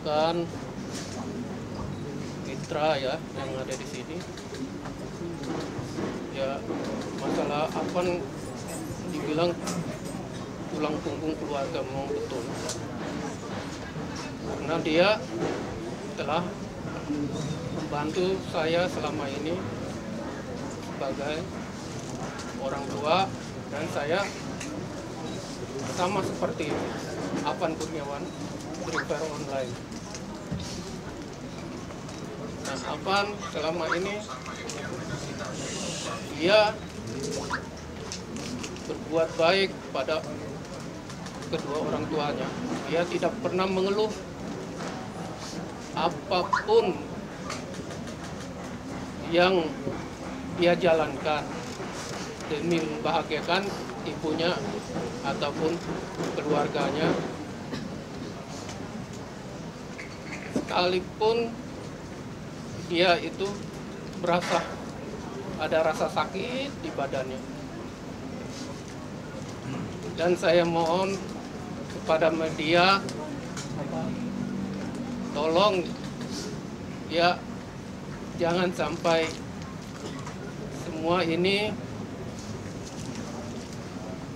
rekan-rekan mitra ya yang ada di sini. Ya masalah apa dibilang tulang punggung keluarga memang betul. Karena dia telah membantu saya selama ini sebagai orang tua, dan saya sama seperti Avan Kurniawan, Prepare Online. Dan Avan selama ini dia berbuat baik pada kedua orang tuanya. Dia tidak pernah mengeluh apapun yang dia jalankan demi membahagiakan ibunya ataupun keluarganya. Sekalipun dia itu merasa ada rasa sakit di badannya. Dan saya mohon kepada media, tolong ya jangan sampai semua ini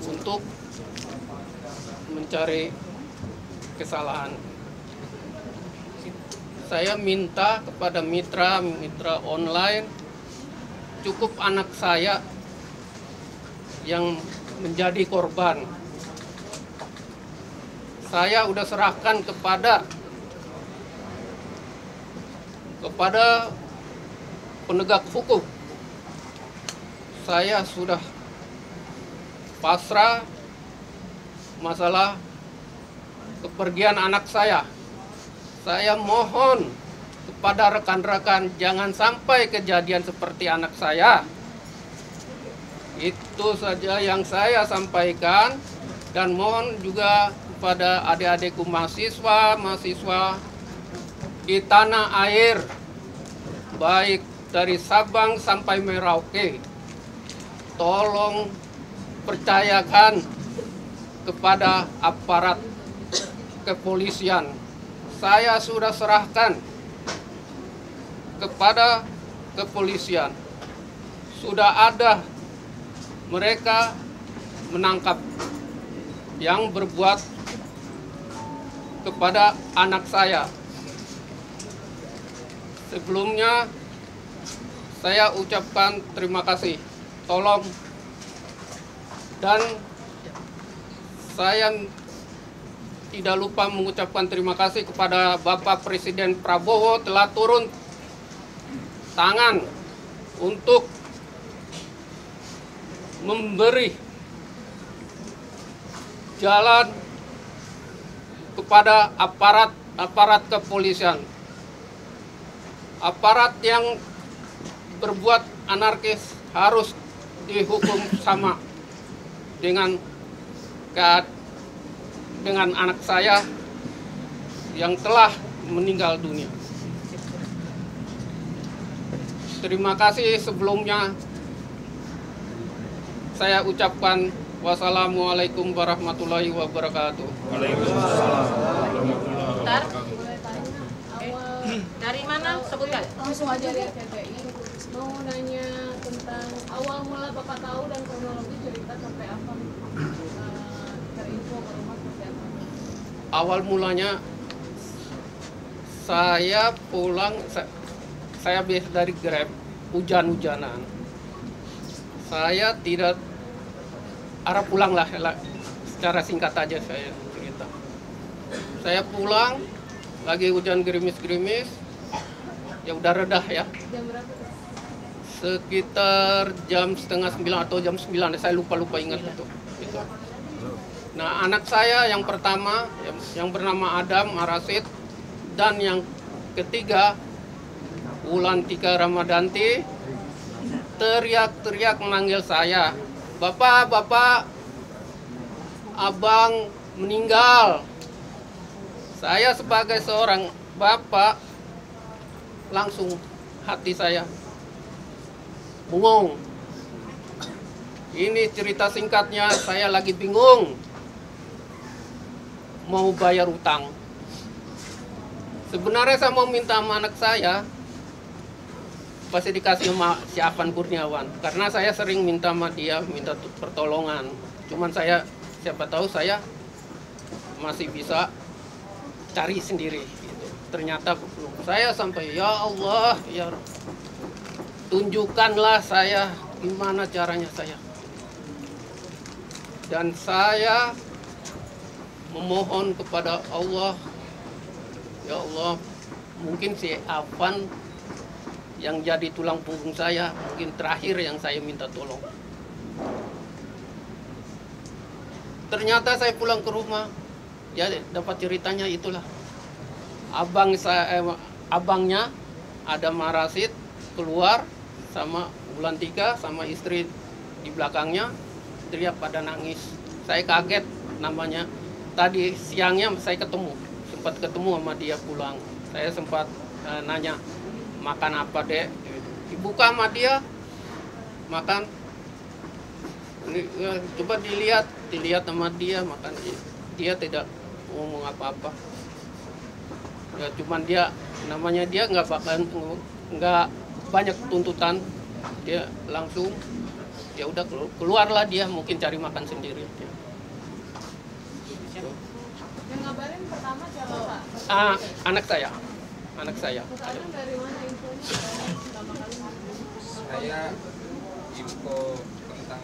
untuk mencari kesalahan. Saya minta kepada mitra online, cukup anak saya yang menjadi korban. Saya udah serahkan kepada penegak hukum. Saya sudah pasrah masalah kepergian anak saya. Saya mohon kepada rekan-rekan jangan sampai kejadian seperti anak saya. Itu saja yang saya sampaikan, dan mohon juga kepada adik-adikku mahasiswa di tanah air, baik dari Sabang sampai Merauke, tolong percayakan kepada aparat kepolisian. Saya sudah serahkan kepada kepolisian. Sudah ada mereka menangkap yang berbuat kepada anak saya. Sebelumnya saya ucapkan terima kasih. Tolong, dan saya tidak lupa mengucapkan terima kasih kepada Bapak Presiden Prabowo telah turun tangan untuk memberi jalan kepada aparat kepolisian. Aparat yang berbuat anarkis harus dihukum sama dengan anak saya yang telah meninggal dunia. Terima kasih sebelumnya. Saya ucapkan wassalamualaikum warahmatullahi wabarakatuh. Waalaikumsalam. Bentar. Dari mana? Sebutkan. Langsung aja dari RCTI. Mau nanya tentang awal mula Bapak tahu dan kronologi cerita sampai apa terinfo ke rumah seperti apa? Awal mulanya saya pulang, saya biasa dari Grab, hujan-hujanan. Saya tidak arah pulang lah, secara singkat aja saya cerita. Saya pulang, lagi hujan gerimis-gerimis, ya udah redah ya. Jam berapa? Sekitar jam setengah 9 atau jam 9, saya lupa ingat itu. Gitu. Nah, anak saya yang pertama yang bernama Adam Arasid, dan yang ketiga Wulantika Ramadanti teriak-teriak memanggil saya, "Bapak, abang meninggal." Saya sebagai seorang bapak, langsung hati saya bengong. Ini cerita singkatnya, saya lagi bingung mau bayar utang. Sebenarnya saya mau minta sama anak saya, pasti dikasih sama si Afan Kurniawan. Karena saya sering minta sama dia, minta pertolongan. Cuman saya, siapa tahu saya masih bisa cari sendiri. Gitu. Ternyata belum. Saya sampai, ya Allah, ya tunjukkanlah saya gimana caranya saya. Dan saya memohon kepada Allah, ya Allah, mungkin si Afan yang jadi tulang punggung saya, mungkin terakhir yang saya minta tolong. Ternyata saya pulang ke rumah, ya dapat ceritanya itulah. Abangnya ada Marasid keluar sama bulan 3 sama istri di belakangnya teriak pada nangis. Saya kaget namanya. Tadi siangnya saya sempat ketemu sama dia pulang. Saya sempat nanya, makan apa dek? Dibuka sama dia, makan. Coba dilihat sama dia makan. Dia tidak ngomong apa-apa. Ya cuman dia namanya dia nggak banyak tuntutan. Dia langsung ya udah keluarlah dia, mungkin cari makan sendiri. Yang ngabarin pertama siapa Pak? Anak saya. Sekarang dari mana infonya pertama kali? Saya info tentang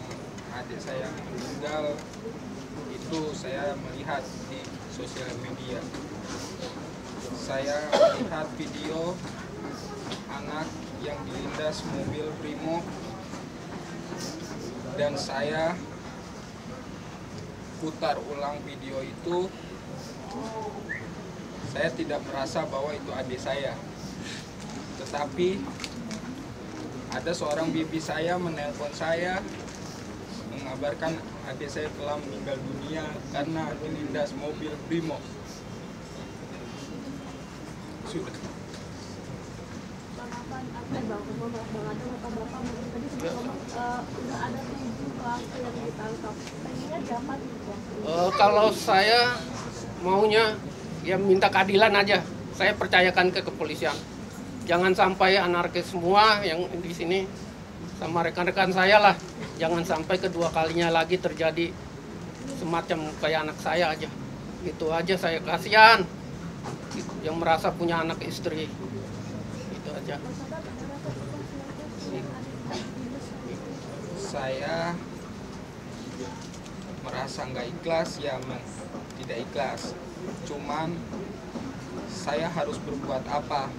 adik saya yang meninggal itu saya melihat di sosial media. Saya melihat video anak yang dilindas mobil Primo dan saya putar ulang video itu. Saya tidak merasa bahwa itu adik saya, tetapi ada seorang bibi saya menelpon saya mengabarkan adik saya telah meninggal dunia karena dilindas mobil Primo. Sudah. Kalau saya maunya ya minta keadilan aja. Saya percayakan ke kepolisian. Jangan sampai anarkis semua yang di sini sama rekan-rekan saya lah. Jangan sampai kedua kalinya lagi terjadi semacam kayak anak saya aja. Gitu aja, saya kasihan yang merasa punya anak istri. Itu aja. Saya merasa nggak ikhlas, ya tidak ikhlas. Cuman saya harus berbuat apa?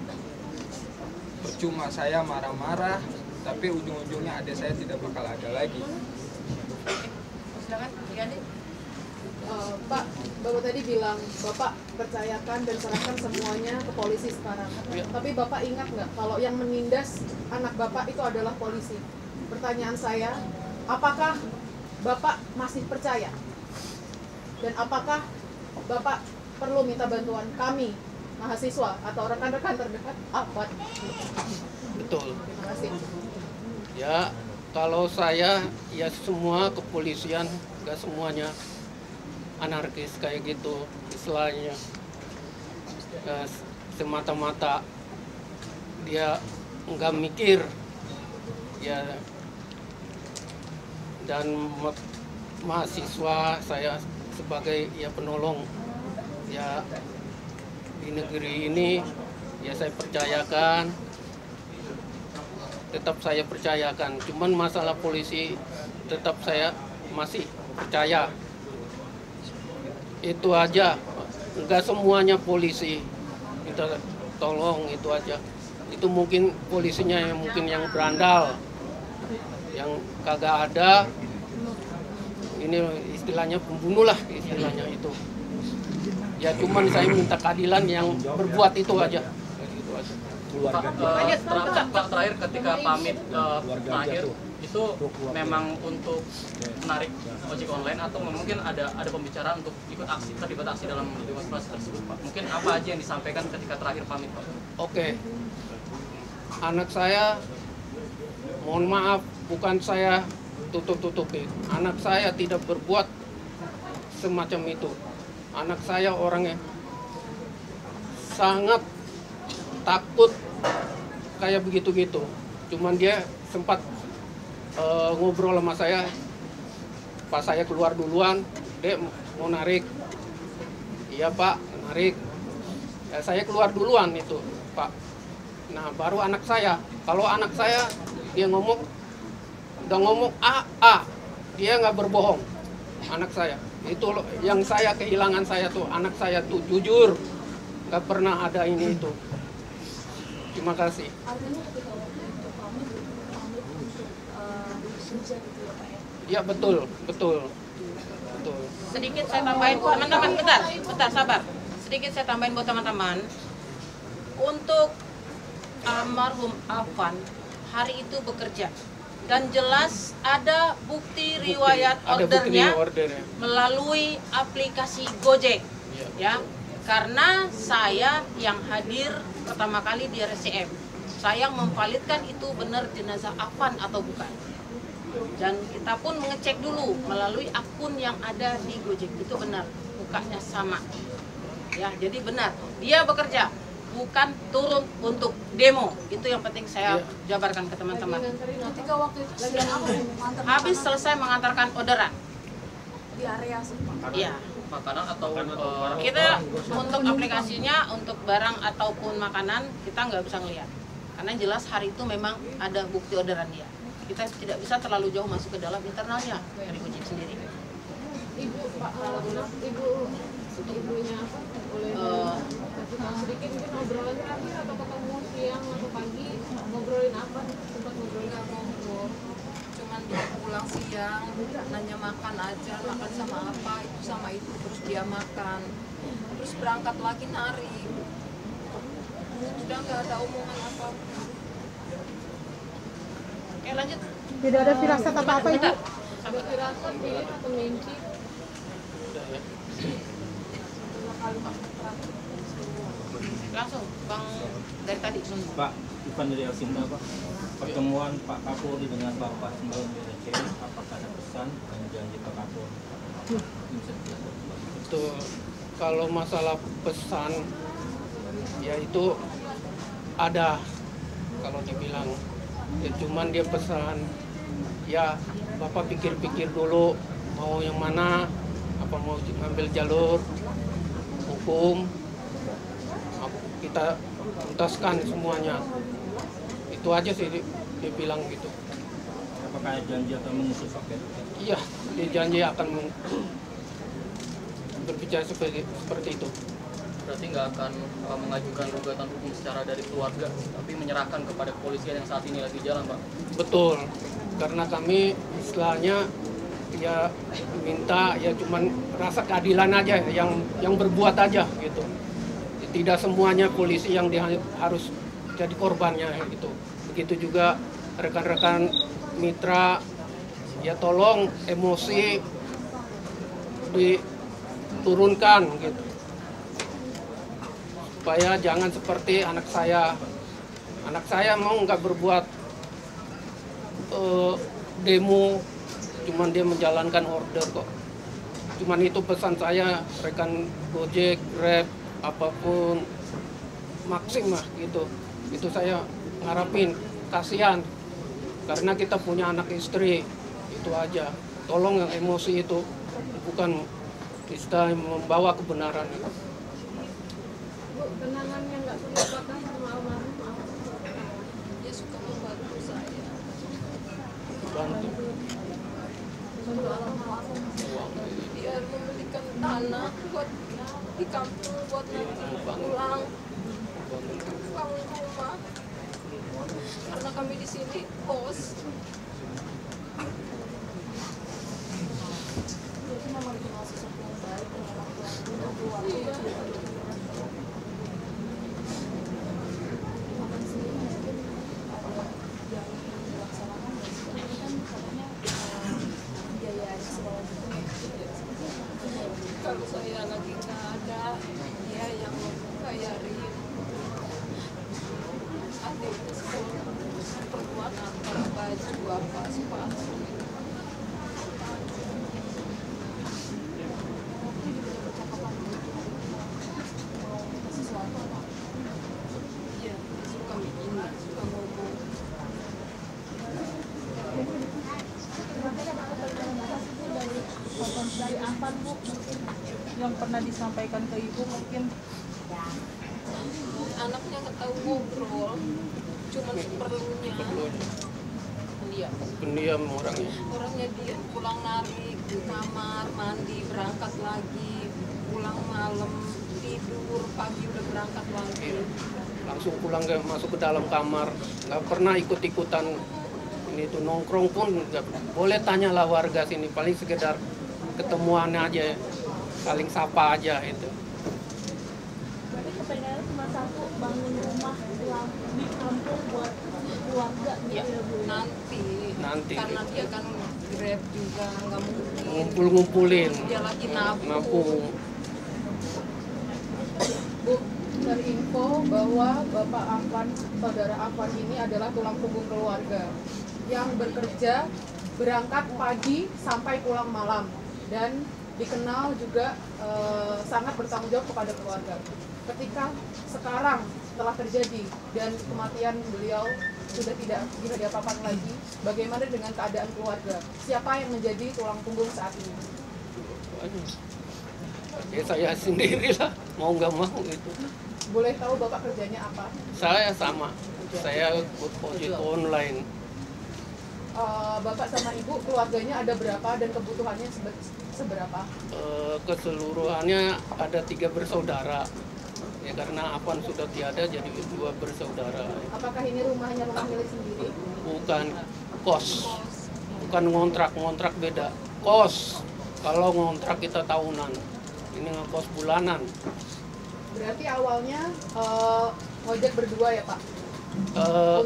Percuma saya marah-marah, tapi ujung-ujungnya adik saya tidak bakal ada lagi. Silakan, Gani. Pak, Bapak tadi bilang Bapak percayakan dan serahkan semuanya ke polisi sekarang. Ya. Tapi Bapak ingat nggak kalau yang menindas anak Bapak itu adalah polisi? Pertanyaan saya, apakah Bapak masih percaya? Dan apakah Bapak perlu minta bantuan kami, mahasiswa atau rekan-rekan terdekat? Apa? Betul. Terima kasih. Ya, kalau saya ya semua kepolisian, nggak semuanya anarkis kayak gitu istilahnya. Semata-mata dia nggak mikir ya, dan mahasiswa saya sebagai ya penolong ya di negeri ini ya saya percayakan, tetap saya percayakan. Cuman masalah polisi tetap saya masih percaya. Itu aja, nggak semuanya polisi. Kita tolong itu aja. Itu mungkin polisinya yang mungkin yang berandal, yang kagak ada. Ini istilahnya pembunuh lah istilahnya itu. Ya cuman saya minta keadilan yang berbuat itu aja. Gitu aja. Pak, terakhir ketika pamit terakhir itu memang untuk menarik ojek online atau mungkin ada pembicaraan untuk ikut aksi, terlibat aksi dalam demonstrasi tersebut, Pak? Mungkin apa aja yang disampaikan ketika terakhir pamit, Pak? Oke. Anak saya, mohon maaf, bukan saya tutup-tutupi. Anak saya tidak berbuat semacam itu. Anak saya orangnya sangat takut kayak begitu-gitu. Cuman dia sempat ngobrol sama saya, pas saya keluar duluan, dia mau narik. Iya Pak, narik. Ya, saya keluar duluan itu Pak. Nah baru anak saya, kalau anak saya dia ngomong, udah ngomong A, dia nggak berbohong. Anak saya, itu yang saya kehilangan saya tuh, anak saya tuh jujur, nggak pernah ada ini itu. Terima kasih. Artinya ketika waktu itu pamit untuk bekerja gitu ya Pak ya? Ya betul. Sedikit saya tambahin teman-teman, bentar sabar. Sedikit saya tambahin buat teman-teman. Untuk almarhum Afan hari itu bekerja dan jelas ada bukti riwayat ordernya melalui aplikasi Gojek, ya. Karena saya yang hadir pertama kali di RSCM, saya memvalidkan itu benar jenazah Afan atau bukan. Dan kita pun mengecek dulu melalui akun yang ada di Gojek, itu benar, mukanya sama. Ya, jadi benar, dia bekerja, bukan turun untuk demo. Itu yang penting saya jabarkan ke teman-teman. Ketika waktu itu sedang apa? Mengantar Habis makanan selesai mengantarkan orderan. di area setempat. Iya. Makanan atau Kita untuk aplikasinya, untuk barang ataupun makanan, kita nggak bisa ngelihat. Karena jelas hari itu memang ada bukti orderan dia. Kita tidak bisa terlalu jauh masuk ke dalam internalnya dari Gojek sendiri. Ibu Pak, ibunya apa? Boleh kasih tahu sedikit mungkin obrolan terakhir atau ketemu siang atau pagi, ngobrolin apa? Sempat ngobrolin apa? Cuman dia pulang siang, nanya makan aja, makan sama apa, itu sama itu, terus dia makan, terus berangkat lagi nari, sudah nggak ada omongan apa. Oke, lanjut. Tidak ada firasat apa-apa Ibu? Ada firasat pilih atau mimpi? Langsung, Bang, dari tadi. Pak, Ivan dari Elsinta Pak. Pertemuan Pak Kapolri dengan Bapak sebelum RSCM, apakah ada pesan dan janji Pak Kapolri? Itu kalau masalah pesan, ya itu ada kalau dibilang. Ya, cuman dia pesan, ya Bapak pikir-pikir dulu mau yang mana, apa mau ngambil jalur hukum, kita tuntaskan semuanya. Itu aja sih dia bilang gitu. Apakah ada janji akan mengusut Pak? Iya, dia janji akan berbicara seperti itu. berarti nggak akan mengajukan gugatan hukum secara dari keluarga, tapi menyerahkan kepada kepolisian yang saat ini lagi jalan, Pak? Betul, karena kami istilahnya ya minta ya cuman rasa keadilan aja yang berbuat aja gitu. Tidak semuanya polisi yang harus jadi korbannya gitu. Begitu juga rekan-rekan mitra, ya tolong emosi diturunkan gitu. Supaya jangan seperti anak saya. Anak saya mau nggak berbuat demo, cuman dia menjalankan order kok. Cuman itu pesan saya, rekan Gojek, Grab, apapun, Maxim lah gitu. Itu saya ngarapin, kasihan. Karena kita punya anak istri, itu aja. Tolong yang emosi itu, bukan kita membawa kebenaran. Bu, kenangan yang nggak terlupakan sama almarhum apa? Dia suka membantu saya. Bantu. Bantu almarhum. Dia membelikan tanah buat di kampung buat nanti pulang bangun rumah. Karena kami di sini kos. Jadi memang dikenal sosok yang baik dan orang tua untuk keluarga. Makan sendiri mungkin apa yang dilaksanakan dan sebagainya kan katanya biaya sekolah itu Kalau saya lagi nggak ada, dia yang bayarin. Adik sekolah perempuan antara baju apa sepatu. sesuatu apa? Iya. dari Afan, Bu, yang pernah disampaikan ke Ibu mungkin? Anaknya nggak tahu ngobrol, cuma seperlunya. Dia Pendiam orangnya. Dia pulang narik di kamar, mandi, berangkat lagi, pulang malam, tidur, pagi udah berangkat lagi. Langsung pulang masuk ke dalam kamar, nggak pernah ikut-ikutan ini tuh, nongkrong pun nggak boleh. Tanyalah warga sini, paling sekedar ketemuan aja, saling sapa aja itu. Berarti kepengennya cuma satu, bangun rumah di kampung buat keluarga gitu Ya, ya, Bu? Nanti karena dia kan Grab juga nggak mungkin. ngumpulin Dia lagi nabung. nabung. Bu, terinfo bahwa Bapak Afan, saudara Afan ini adalah tulang punggung keluarga yang bekerja berangkat pagi sampai pulang malam dan dikenal juga sangat bertanggung jawab kepada keluarga. Ketika sekarang telah terjadi dan kematian beliau sudah tidak bisa diapa-apakan lagi, bagaimana dengan keadaan keluarga? Siapa yang menjadi tulang punggung saat ini? Ya saya sendirilah, mau nggak mau gitu. Boleh tahu Bapak kerjanya apa? Saya sama, saya ojek online. Bapak sama Ibu keluarganya ada berapa dan kebutuhannya seberapa? Keseluruhannya ada 3 bersaudara. Ya karena Afan sudah tiada, jadi 2 bersaudara. Apakah ini rumahnya rumah milik sendiri? Bukan kos, bukan ngontrak beda. Kos, kalau ngontrak kita tahunan, ini ngekos bulanan. Berarti awalnya ngojek berdua ya Pak?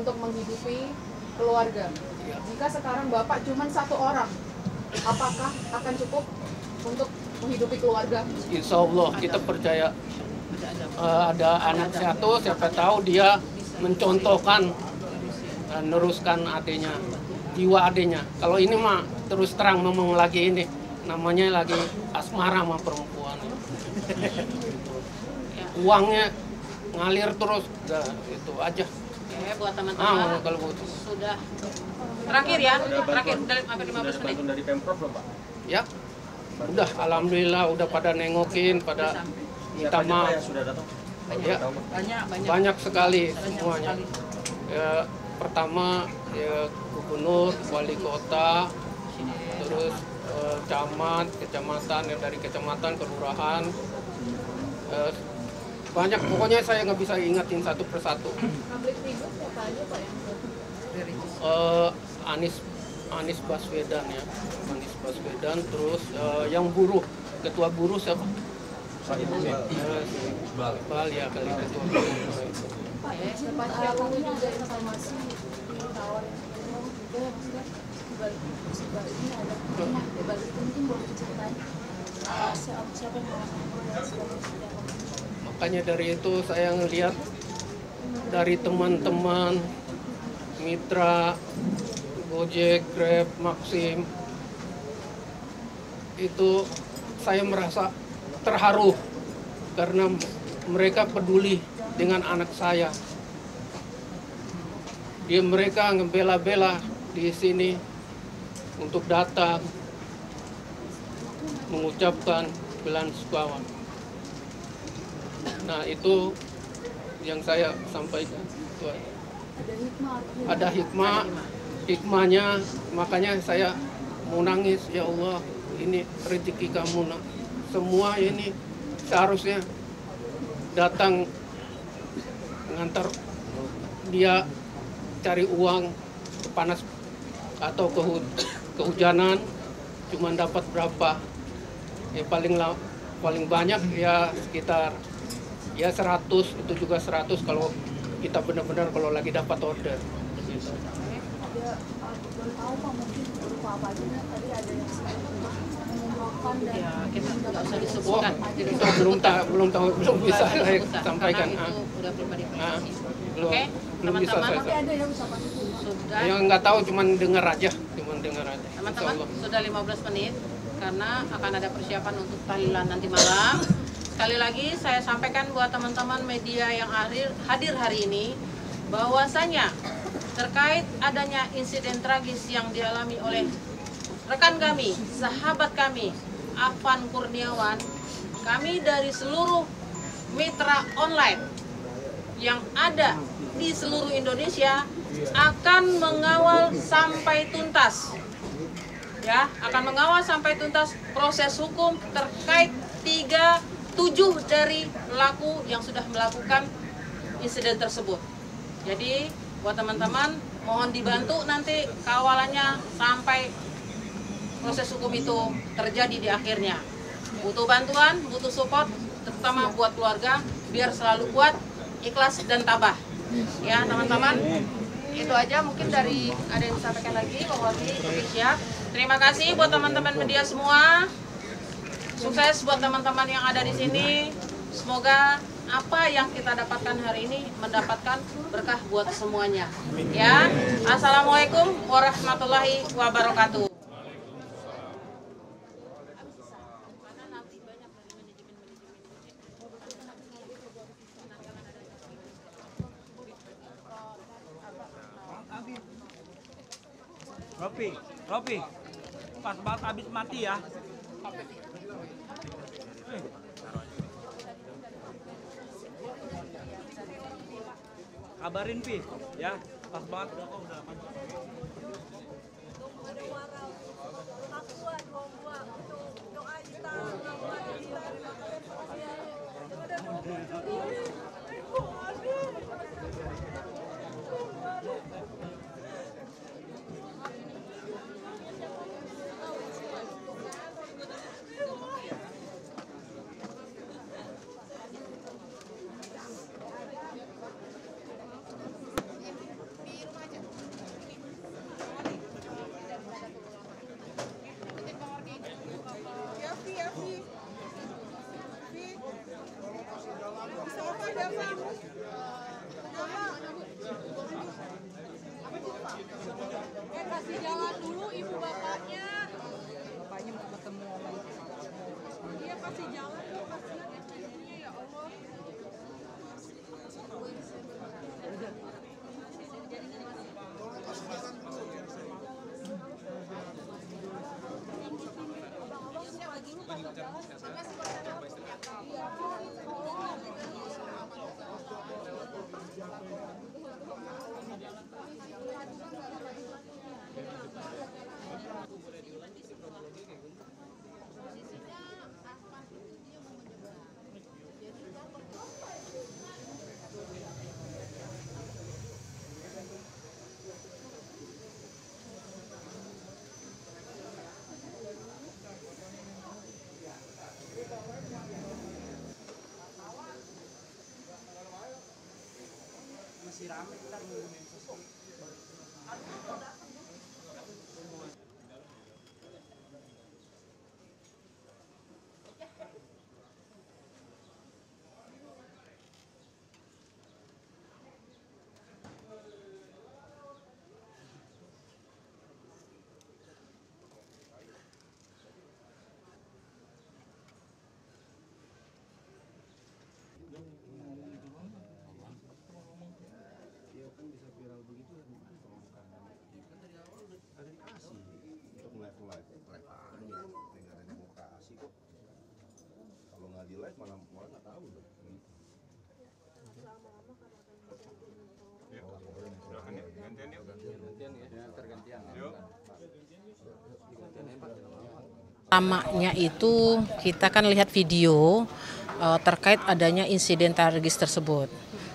Untuk menghidupi keluarga. Ya. Jika sekarang Bapak cuma 1 orang, apakah akan cukup untuk menghidupi keluarga? Insya Allah kita percaya ada anak satu, siapa tahu dia mencontohkan, meneruskan adanya, jiwa adanya. Kalau ini mah terus terang memang lagi ini, namanya lagi asmara sama perempuan. Uangnya ngalir terus, udah itu aja. Oke, buat teman-teman Kalau begitu. sudah terakhir ya, terakhir dari hampir 15 menit. Dari Pemprov belum, Pak? Ya, udah alhamdulillah udah pada nengokin, pada minta maaf. Sudah datang? Ya, banyak sekali semuanya. Ya, pertama ya gubernur, wali kota, terus camat, kecamatan, ya, dari kecamatan, kelurahan, banyak. Pokoknya saya nggak bisa ingatin satu persatu. Public figure siapa aja Pak yang Anies Baswedan ya, Anies Baswedan, terus yang buruh, ketua buruh siapa? Iqbal ya, kali ketua buruh itu. Pak, sebelumnya ada informasi di Tawar itu maksudnya sebaliknya ada rumah di balik itu, mungkin boleh diceritain siapa yang melakukan. Makanya dari itu saya ngelihat dari teman-teman mitra Gojek, Grab, Maxim, itu saya merasa terharu karena mereka peduli dengan anak saya. Mereka ngebela-bela di sini untuk datang mengucapkan bela sungkawa. Nah itu yang saya sampaikan. Itu aja. Ada hikmahnya, makanya saya mau nangis. Ya Allah, ini rezeki kamu nak. Semua ini seharusnya datang mengantar dia cari uang panas atau kehujanan, cuma dapat berapa? Ya paling banyak ya sekitar ya 100, itu juga 100 kalau kita benar-benar kalau lagi dapat order. Gitu. Ada boleh tahu Pak mungkin berupa apa aja? Tadi ada yang mengumumkan dan Ya, kita nggak usah disebutkan. Kita belum bisa saya sampaikan. Itu udah belum ada informasi. Belum, Oke, belum bisa teman-teman. saya tapi ada yang ucapan itu Pak. Sudah, Yang nggak tahu cuman dengar aja. teman-teman sudah 15 menit karena akan ada persiapan untuk tahlilan nanti malam. Sekali lagi saya sampaikan buat teman-teman media yang hadir hari ini bahwasanya terkait adanya insiden tragis yang dialami oleh rekan kami, sahabat kami, Afan Kurniawan, kami dari seluruh mitra online yang ada di seluruh Indonesia akan mengawal sampai tuntas. Ya, akan mengawal sampai tuntas proses hukum terkait 7 dari pelaku yang sudah melakukan insiden tersebut. Jadi, buat teman-teman, mohon dibantu nanti kawalannya sampai proses hukum itu terjadi di akhirnya. Butuh bantuan, butuh support, terutama buat keluarga, biar selalu kuat, ikhlas, dan tabah. Ya, teman-teman, itu aja mungkin dari ada yang disampaikan lagi, mewakili Indonesia. Terima kasih buat teman-teman media semua. Sukses buat teman-teman yang ada di sini. Semoga apa yang kita dapatkan hari ini mendapatkan berkah buat semuanya. Ya, Assalamualaikum warahmatullahi wabarakatuh. Ropi, pas banget habis mati ya. Kabarin Pi, ya, pas banget. Kasih jalan dulu ibu bapaknya. Bapaknya mau ketemu orang. Iya kasih jalan dulu, kasihan istrinya ya Allah. Masih rame ntar ngomongin sesuatu. Di live malah nggak tahu loh. Pertamanya itu kita kan lihat video terkait adanya insiden tragis tersebut.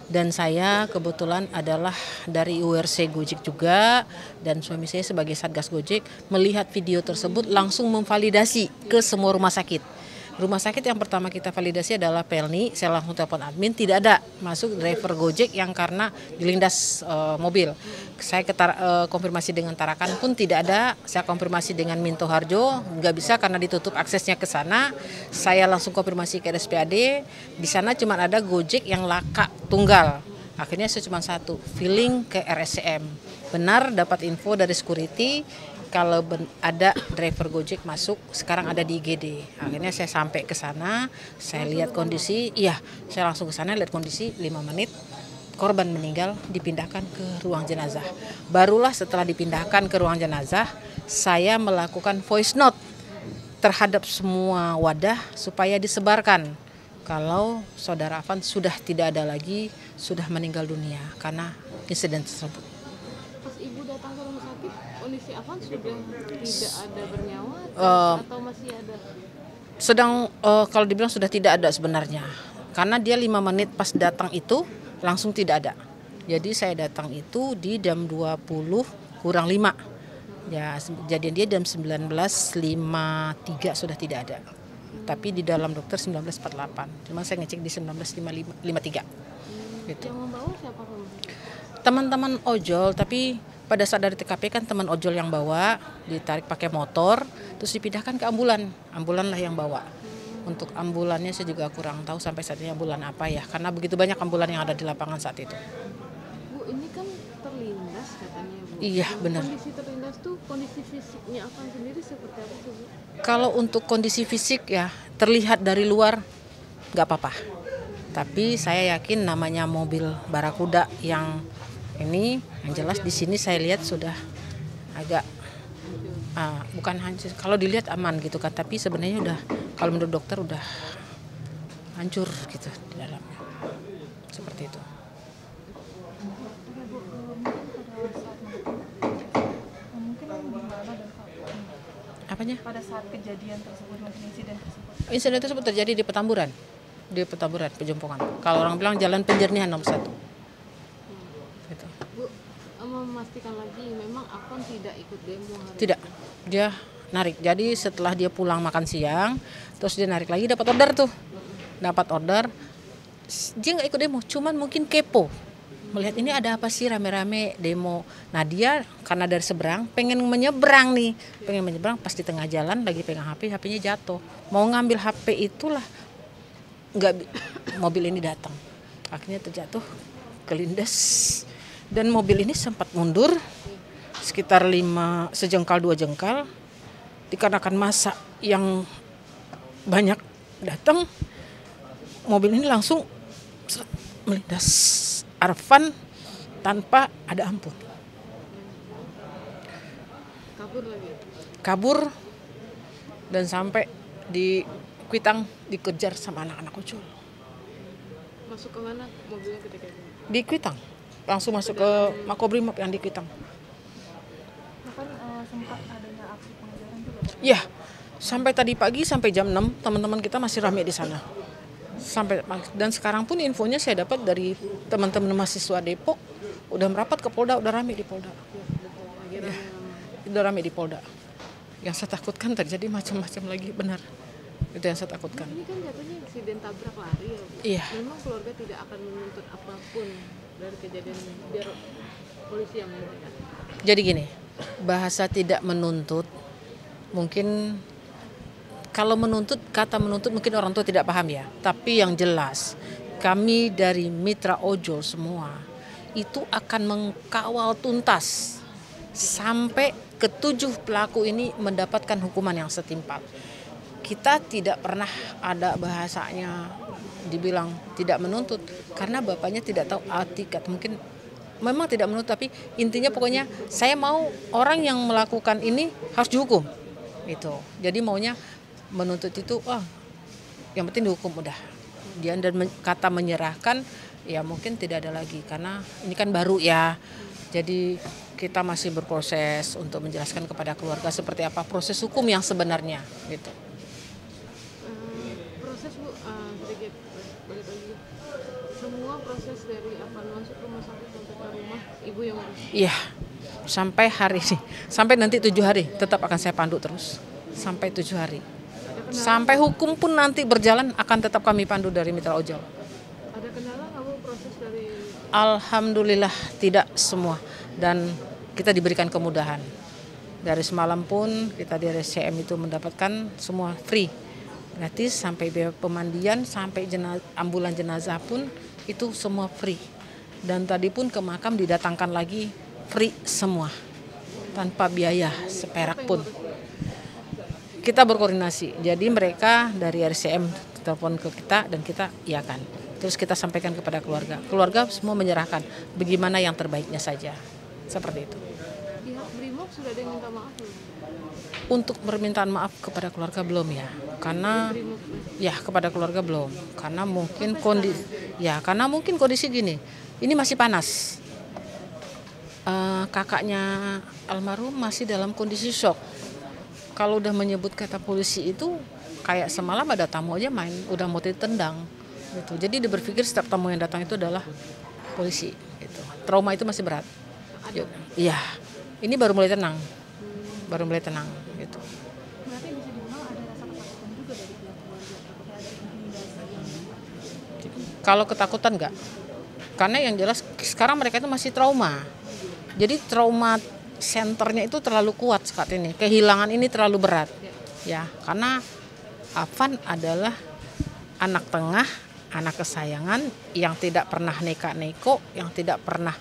Dan saya kebetulan adalah dari URC Gojek juga, dan suami saya sebagai Satgas Gojek melihat video tersebut langsung memvalidasi ke semua rumah sakit. Rumah sakit yang pertama kita validasi adalah Pelni, saya langsung telepon admin, tidak ada masuk driver Gojek yang karena dilindas mobil. Saya konfirmasi dengan Tarakan pun tidak ada, saya konfirmasi dengan Minto Harjo, nggak bisa karena ditutup aksesnya ke sana. Saya langsung konfirmasi ke RSPAD, di sana cuma ada Gojek yang laka tunggal. Akhirnya saya cuma satu, feeling ke RSCM. Benar dapat info dari security, kalau ada driver Gojek masuk, sekarang ada di IGD. Akhirnya saya sampai ke sana, saya lihat kondisi, saya langsung ke sana lihat kondisi 5 menit. Korban meninggal, dipindahkan ke ruang jenazah. Barulah setelah dipindahkan ke ruang jenazah, saya melakukan voice note terhadap semua wadah supaya disebarkan kalau saudara Afan sudah tidak ada lagi, sudah meninggal dunia karena insiden tersebut. Pas ibu datang ke rumah sakit, kondisi Afan sudah tidak ada bernyawa atau masih ada? Kalau dibilang sudah tidak ada sebenarnya, karena dia 5 menit pas datang itu langsung tidak ada. Jadi saya datang itu di jam 20 kurang 5. Ya, kejadian dia jam 19.53 sudah tidak ada. Tapi di dalam dokter 19.48. Cuma saya ngecek di 19.53. Gitu. Yang membawa siapa? Teman-teman ojol, tapi pada saat dari TKP kan teman ojol yang bawa, ditarik pakai motor, terus dipindahkan ke ambulan. Ambulan lah yang bawa. Untuk ambulannya saya juga kurang tahu sampai saat ini ambulan apa ya, karena begitu banyak ambulan yang ada di lapangan saat itu. Bu, ini kan terlindas katanya, Bu. Iya, benar. Kondisi terlindas tuh kondisi fisiknya Afan sendiri seperti apa sih, Bu? Kalau untuk kondisi fisik ya terlihat dari luar nggak apa-apa. Tapi saya yakin namanya mobil Barakuda yang ini, yang jelas di sini saya lihat sudah agak bukan hancur. Kalau dilihat aman gitu kan, tapi sebenarnya udah, kalau menurut dokter udah hancur gitu di dalamnya. Seperti itu. Apanya? Pada saat kejadian tersebut, mungkin insiden tersebut. Insiden tersebut terjadi di Petamburan. Di Petamburan, Pejompongan. Kalau orang bilang Jalan Penjernihan nomor 1. Gitu. Bu, memastikan lagi memang Afan tidak ikut demo hari Tidak, dia narik. Jadi setelah dia pulang makan siang, terus dia narik lagi, dapat order tuh. Dapat order, dia nggak ikut demo, cuman mungkin kepo. Melihat ini ada apa sih rame-rame demo. Nah dia karena dari seberang pengen menyeberang nih. Pengen menyeberang, pas di tengah jalan lagi pegang HP, HP-nya jatuh. Mau ngambil HP itulah, mobil ini datang. Akhirnya terjatuh, kelindes. Dan mobil ini sempat mundur sekitar 5 sejengkal 2 jengkal. Dikarenakan massa yang banyak datang, mobil ini langsung melindas Arfan tanpa ada ampun. kabur lagi. Kabur dan sampai di Kuitang dikejar sama anak-anak ojol. Masuk ke mana mobilnya ketika itu? Di Kuitang, langsung masuk ke Makobrimob yang di Kuitang. Bahkan sempat adanya aksi pengejaran juga. Iya, sampai tadi pagi sampai jam 6 teman-teman kita masih ramai di sana. Dan sekarang pun infonya saya dapat dari teman-teman mahasiswa Depok udah merapat ke Polda, udah ramai di Polda. Ya, udah ramai di Polda. Yang saya takutkan terjadi macam-macam lagi, benar. Itu yang saya takutkan. Ini kan jatuhnya insiden tabrak lari ya, Bu. Iya. Memang keluarga tidak akan menuntut apapun dari kejadian ini, biar polisi yang menentukan. Jadi gini, bahasa tidak menuntut, mungkin kalau menuntut, kata menuntut mungkin orang tua tidak paham ya. Tapi yang jelas, kami dari mitra ojol semua itu akan mengkawal tuntas sampai ke-7 pelaku ini mendapatkan hukuman yang setimpal. Kita tidak pernah ada bahasanya dibilang tidak menuntut karena bapaknya tidak tahu etikat. Mungkin memang tidak menuntut, tapi intinya pokoknya saya mau orang yang melakukan ini harus dihukum. Itu. Jadi maunya menuntut itu, yang penting dihukum udah. Dan kata menyerahkan ya mungkin tidak ada lagi karena ini kan baru ya. Jadi kita masih berproses untuk menjelaskan kepada keluarga seperti apa proses hukum yang sebenarnya gitu. Proses Bu, sedikit balik lagi. Semua proses dari Afan masuk rumah sakit sampai ke rumah ibu yang urus. Iya. Sampai hari ini, sampai nanti 7 hari tetap akan saya pandu terus. Sampai 7 hari. Sampai hukum pun nanti berjalan akan tetap kami pandu dari mitra ojol. Ada kendala nggak Bu proses dari? Alhamdulillah tidak semua, dan kita diberikan kemudahan. Dari semalam pun kita di RSCM itu mendapatkan semua free, gratis, sampai biaya pemandian, sampai ambulan jenazah pun itu semua free. Dan tadi pun ke makam didatangkan lagi free semua, tanpa biaya seperak pun. Kita berkoordinasi, jadi mereka dari RCM telepon ke kita dan kita iakan. Terus kita sampaikan kepada keluarga. Keluarga semua menyerahkan bagaimana yang terbaiknya saja. Seperti itu. Pihak Brimob sudah ada yang minta maaf belum? Untuk permintaan maaf kepada keluarga belum ya, karena ya kepada keluarga belum, karena mungkin kondisi gini, ini masih panas. Kakaknya almarhum masih dalam kondisi shock. Kalau udah menyebut kata polisi itu kayak semalam ada tamu aja main udah mau ditendang gitu. Jadi dia berpikir setiap tamu yang datang itu adalah polisi gitu. Trauma itu masih berat. Iya, ini baru mulai tenang gitu. Berarti bisa dibilang ada rasa ketakutan juga dari pihak keluarga apakah ada intimidasi yang Kalau ketakutan enggak, karena yang jelas sekarang mereka itu masih trauma. Jadi trauma senternya itu terlalu kuat saat ini, kehilangan ini terlalu berat ya, karena Afan adalah anak tengah, anak kesayangan yang tidak pernah neko, yang tidak pernah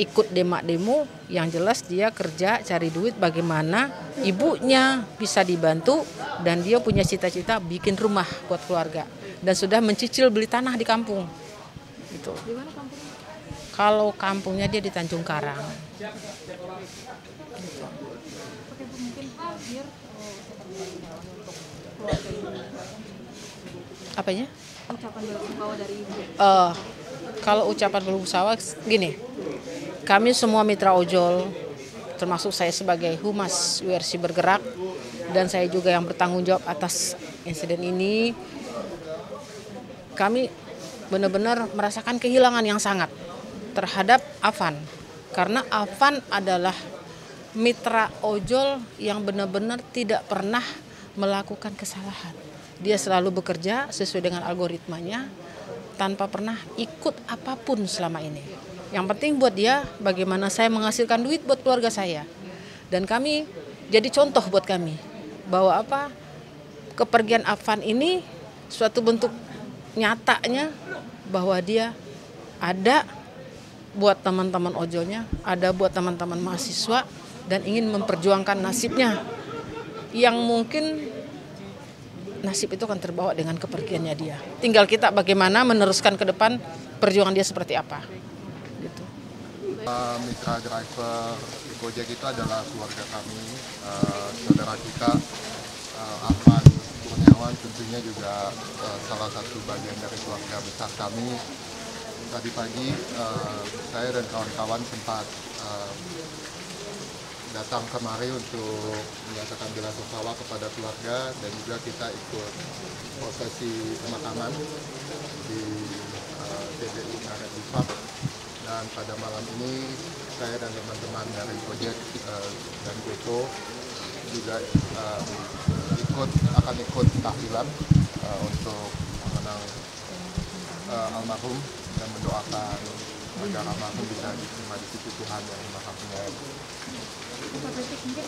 ikut demo, yang jelas dia kerja cari duit bagaimana ibunya bisa dibantu, dan dia punya cita-cita bikin rumah buat keluarga dan sudah mencicil beli tanah di kampung gitu. di mana kampungnya? Kalau kampungnya dia di Tanjung Karang. Oke Bu, mungkin terakhir untuk keluarga ini Apanya? ucapan belasungkawa dari Ibu. Kalau ucapan belasungkawa gini, kami semua mitra ojol, termasuk saya sebagai Humas WRC Bergerak, dan saya juga yang bertanggung jawab atas insiden ini, kami benar-benar merasakan kehilangan yang sangat terhadap Afan, karena Afan adalah mitra ojol yang benar-benar tidak pernah melakukan kesalahan. Dia selalu bekerja sesuai dengan algoritmanya tanpa pernah ikut apapun selama ini. Yang penting buat dia bagaimana saya menghasilkan duit buat keluarga saya. Dan kami jadi contoh buat kami bahwa kepergian Afan ini suatu bentuk nyatanya bahwa dia ada buat teman-teman ojolnya, ada buat teman-teman mahasiswa, dan ingin memperjuangkan nasibnya yang mungkin nasib itu akan terbawa dengan kepergiannya dia. Tinggal kita bagaimana meneruskan ke depan perjuangan dia seperti apa. Gitu. Mitra driver Gojek itu adalah keluarga kami, saudara kita Afan Kurniawan tentunya juga salah satu bagian dari keluarga besar kami. Tadi pagi saya dan kawan-kawan sempat datang kemari untuk menyatakan belasungkawa kepada keluarga, dan juga kita ikut prosesi pemakaman di TPU Karet Bifak. Dan pada malam ini saya dan teman-teman dari Gojek dan Goto juga akan ikut tahlilan untuk mengenang almarhum dan mendoakan agar almarhum bisa diterima di sisi Tuhan yang Maha Penyayang. Pak Kritik, mungkin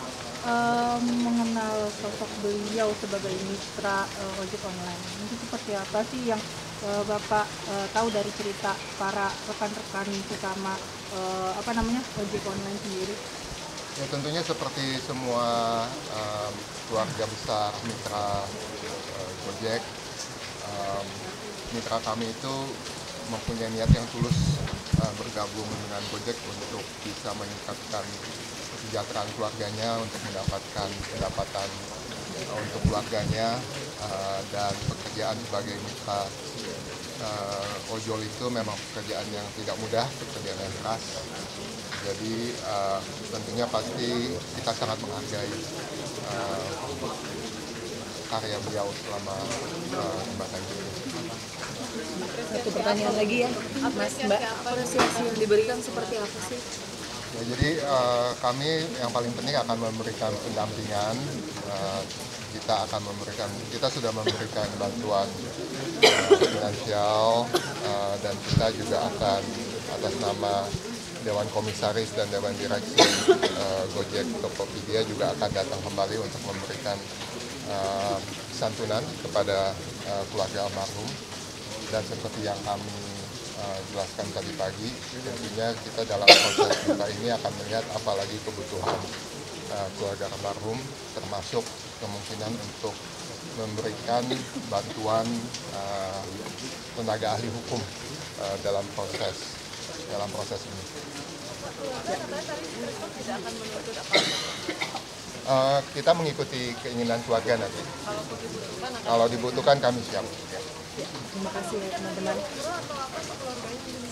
mengenal sosok beliau sebagai mitra ojek online, mungkin seperti apa sih yang Bapak tahu dari cerita para rekan-rekan sesama ojek online sendiri? Ya, tentunya seperti semua keluarga besar mitra Gojek, mitra kami itu mempunyai niat yang tulus bergabung dengan Gojek untuk bisa meningkatkan kesejahteraan keluarganya, untuk mendapatkan pendapatan untuk keluarganya, dan pekerjaan sebagai mitra ojol itu memang pekerjaan yang tidak mudah, pekerjaan yang keras. Jadi tentunya pasti kita sangat menghargai karya beliau selama jabatan ini. Satu pertanyaan lagi ya, Mas Mbak, apresiasi yang diberikan seperti apa sih? Ya, jadi kami yang paling penting akan memberikan pendampingan. Kita sudah memberikan bantuan finansial, dan kita juga akan atas nama Dewan Komisaris dan Dewan Direksi Gojek Tokopedia juga akan datang kembali untuk memberikan santunan kepada keluarga almarhum. Dan seperti yang kami jelaskan tadi pagi, tentunya kita dalam proses kita ini akan melihat apalagi kebutuhan keluarga almarhum, termasuk kemungkinan untuk memberikan bantuan tenaga ahli hukum dalam proses ini. Kita mengikuti keinginan keluarga nanti. Kalau dibutuhkan kami siap. Ya. Terima kasih ya teman-teman.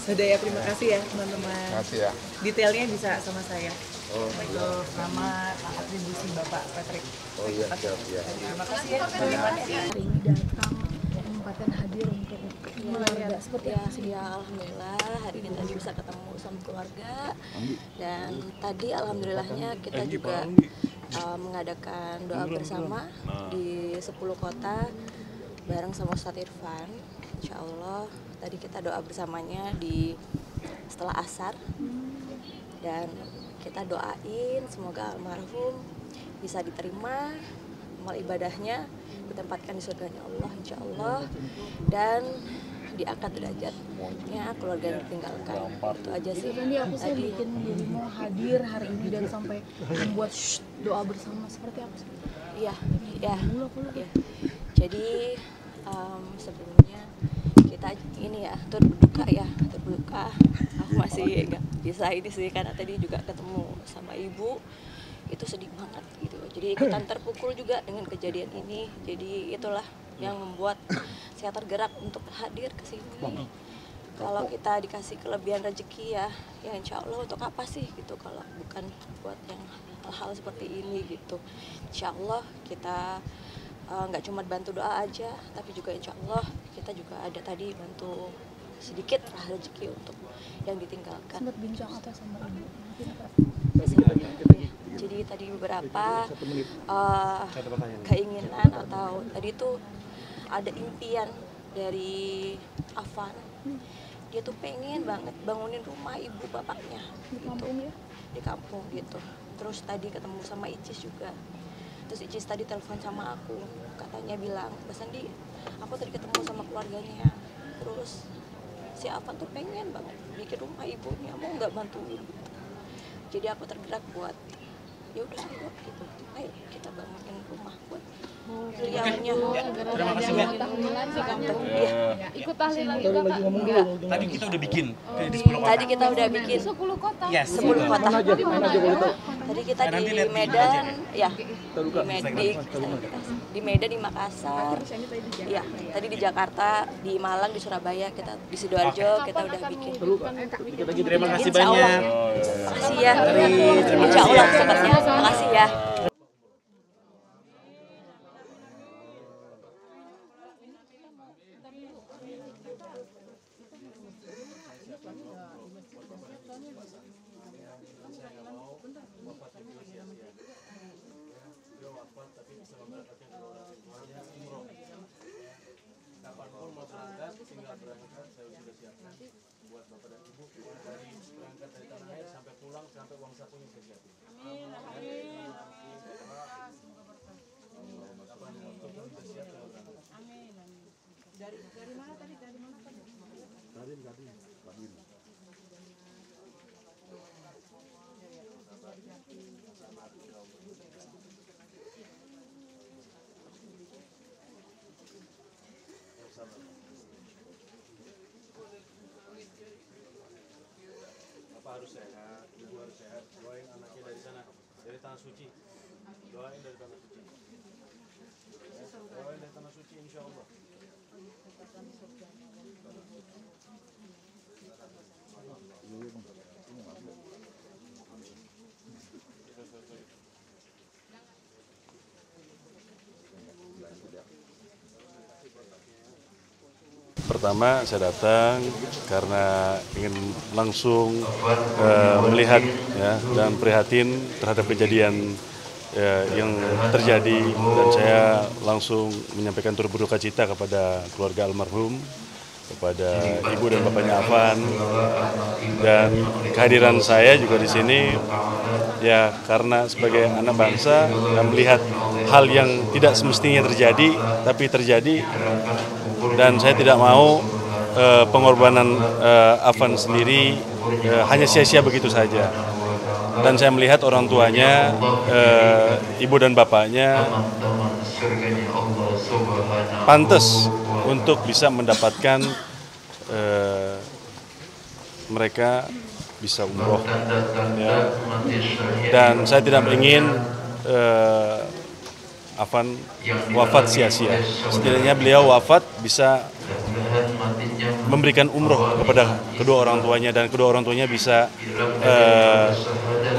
Sudah ya, terima kasih ya teman-teman. Terima kasih ya. Detailnya bisa sama saya. Untuk nama atribusi Bapak Patrick. Oh iya, siap. Terima kasih ya teman-teman. Hari ini datang menyempatkan hadir untuk keluarga seperti apa sih? Ya, alhamdulillah hari ini tadi bisa ketemu sama keluarga, dan tadi alhamdulillahnya kita juga mengadakan doa bersama di 10 kota bareng sama Ustadz Irfan. Insya Allah tadi kita doa bersamanya setelah asar, dan kita doain semoga almarhum bisa diterima amal ibadahnya, ditempatkan di surganya Allah insya Allah, dan diangkat derajatnya keluarga yang ditinggalkan. Itu aja sih. Tadi aku sih bikin dirimu hadir hari ini dan sampai membuat doa bersama seperti apa sih? Iya. Jadi sebelumnya kita ini ya turut berduka. Aku masih nggak bisa ini sih karena tadi juga ketemu sama ibu, itu sedih banget gitu. Jadi ikutan terpukul juga dengan kejadian ini. Jadi itulah yang membuat saya tergerak untuk hadir ke sini. Kalau kita dikasih kelebihan rezeki ya insya Allah untuk apa sih gitu, kalau bukan buat yang hal-hal seperti ini gitu. Insya Allah kita nggak cuma bantu doa aja, tapi juga insya Allah kita juga ada tadi bantu sedikit lah rezeki untuk yang ditinggalkan. Sempat bincang apa sama ibu? Jadi tadi beberapa keinginan atau tadi itu ada impian dari Afan. Dia tuh pengen banget bangunin rumah ibu bapaknya Di kampung ya? Di kampung gitu. Terus tadi ketemu sama Icis juga. Terus Icis tadi telepon sama aku, katanya bilang, Mbak Sandi, aku tadi ketemu sama keluarganya. Terus si Afan tuh pengen banget bikin rumah ibunya, mau nggak bantuin gitu. Jadi aku tergerak buat ya udah gitu, ayo kita bangunin rumah buat beliaunya. Terima kasih Mbak. Ikut tahlilan juga Kak? Enggak. Tadi kita udah bikin di 10 kota. Tadi kita udah bikin 10 kota? Yes. 10 kota. Mana aja? Tadi kita di Medan, ya. Di Medan, di Makassar. Iya, tadi di Jakarta, di Malang, di Surabaya, kita di Sidoarjo kita udah bikin. Terima kasih banyak. Makasih ya. Insya Allah sepertinya. Makasih ya. Kapanpun mau berangkat, tinggal berangkat, saya sudah siapkan buat bapak dan ibu dari berangkat dari tanah air sampai pulang sampai uang sakunya saya siapin. Dari mana tadi? Bapak harus sehat, ibu harus sehat. Doain anaknya dari sana, dari tanah suci. Doain dari tanah suci. Doain dari tanah suci, insya Allah. Pertama saya datang karena ingin langsung melihat ya, dan prihatin terhadap kejadian yang terjadi, dan saya langsung menyampaikan turut berduka cita kepada keluarga almarhum, kepada ibu dan bapaknya Afan, dan kehadiran saya juga di sini ya karena sebagai anak bangsa melihat hal yang tidak semestinya terjadi tapi terjadi. Dan saya tidak mau pengorbanan Afan sendiri hanya sia-sia begitu saja. Dan saya melihat orang tuanya, ibu dan bapaknya pantas untuk bisa mendapatkan mereka bisa umroh. Ya. Dan saya tidak ingin Afan wafat sia-sia. Setidaknya beliau wafat bisa memberikan umroh kepada kedua orang tuanya, dan kedua orang tuanya bisa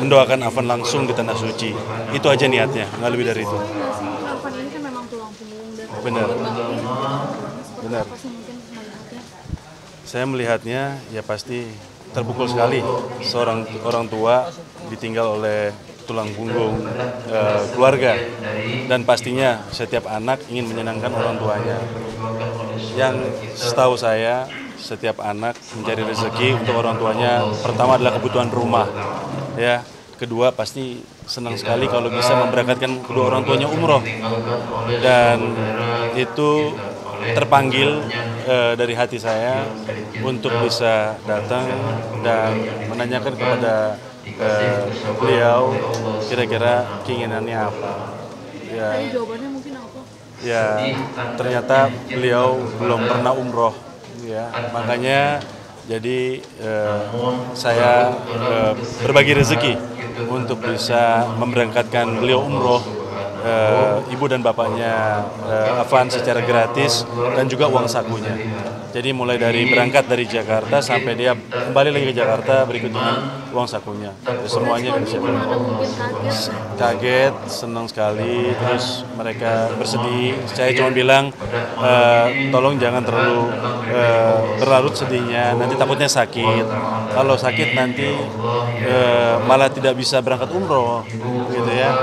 mendoakan Afan langsung di tanah suci. Itu aja niatnya, nggak lebih dari itu. Afan ini kan memang tulang punggung dan Benar. Benar. apa sih mungkin melihatnya? Saya melihatnya ya pasti terpukul sekali seorang orang tua ditinggal oleh tulang punggung keluarga, dan pastinya setiap anak ingin menyenangkan orang tuanya. Yang setahu saya, setiap anak mencari rezeki untuk orang tuanya, pertama adalah kebutuhan rumah, ya. Kedua pasti senang sekali kalau bisa memberangkatkan kedua orang tuanya umroh, dan itu terpanggil dari hati saya untuk bisa datang dan menanyakan kepada beliau kira-kira keinginannya apa. Ya, Jawabannya mungkin apa? ya ternyata beliau belum pernah umroh, ya makanya jadi saya berbagi rezeki untuk bisa memberangkatkan beliau umroh, ibu dan bapaknya Afan secara gratis dan juga uang sakunya. Jadi mulai dari berangkat dari Jakarta sampai dia kembali lagi ke Jakarta berikut dengan uang sakunya. Jadi semuanya dari siapa? Kaget, senang sekali, terus mereka bersedih. Saya cuma bilang tolong jangan terlalu berlarut sedihnya, nanti takutnya sakit. Kalau sakit nanti malah tidak bisa berangkat umroh, gitu ya.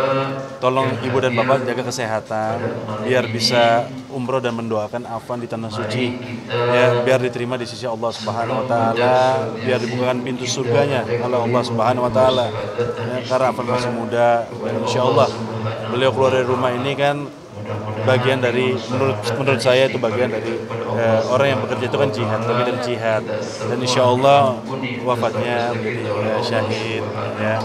Tolong ibu dan bapak jaga kesehatan biar bisa umroh dan mendoakan Afan di tanah suci, ya, biar diterima di sisi Allah Subhanahu wa taala, biar dibukakan pintu surganya oleh Allah Subhanahu wa taala. Ya, karena Afan masih muda, insya Allah beliau keluar dari rumah ini kan bagian dari, menurut saya itu bagian dari orang yang bekerja itu kan jihad, bagian dari jihad, dan insya Allah wafatnya menjadi syahid, ya.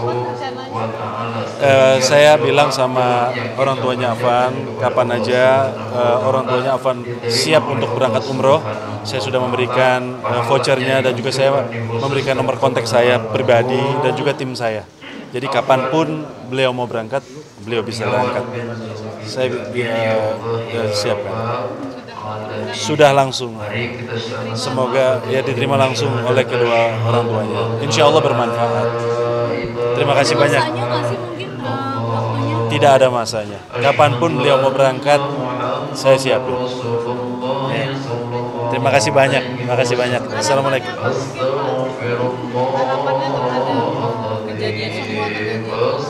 Saya bilang sama orang tuanya Afan, kapan aja orang tuanya Afan siap untuk berangkat umroh, saya sudah memberikan vouchernya, dan juga saya memberikan nomor kontak saya pribadi dan juga tim saya. Jadi kapanpun beliau mau berangkat, beliau bisa berangkat. Saya siapkan. Sudah langsung. Semoga ya diterima langsung oleh kedua orang tuanya. Insya Allah bermanfaat. Terima kasih banyak. Tidak ada masanya. Kapanpun beliau mau berangkat, saya siapin. Ya. Terima kasih banyak. Terima kasih banyak. Assalamualaikum.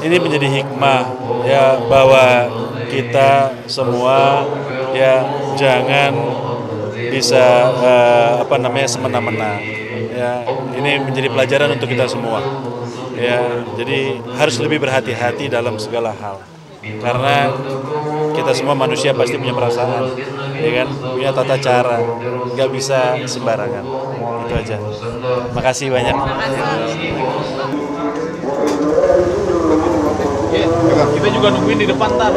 Ini menjadi hikmah, ya, bahwa kita semua ya jangan bisa semena-mena. Ya, ini menjadi pelajaran untuk kita semua. Ya, jadi harus lebih berhati-hati dalam segala hal. Karena kita semua manusia pasti punya perasaan, ya kan? Punya tata cara, nggak bisa sembarangan. Itu aja. Makasih banyak. Kita juga nungguin di depan, Tar.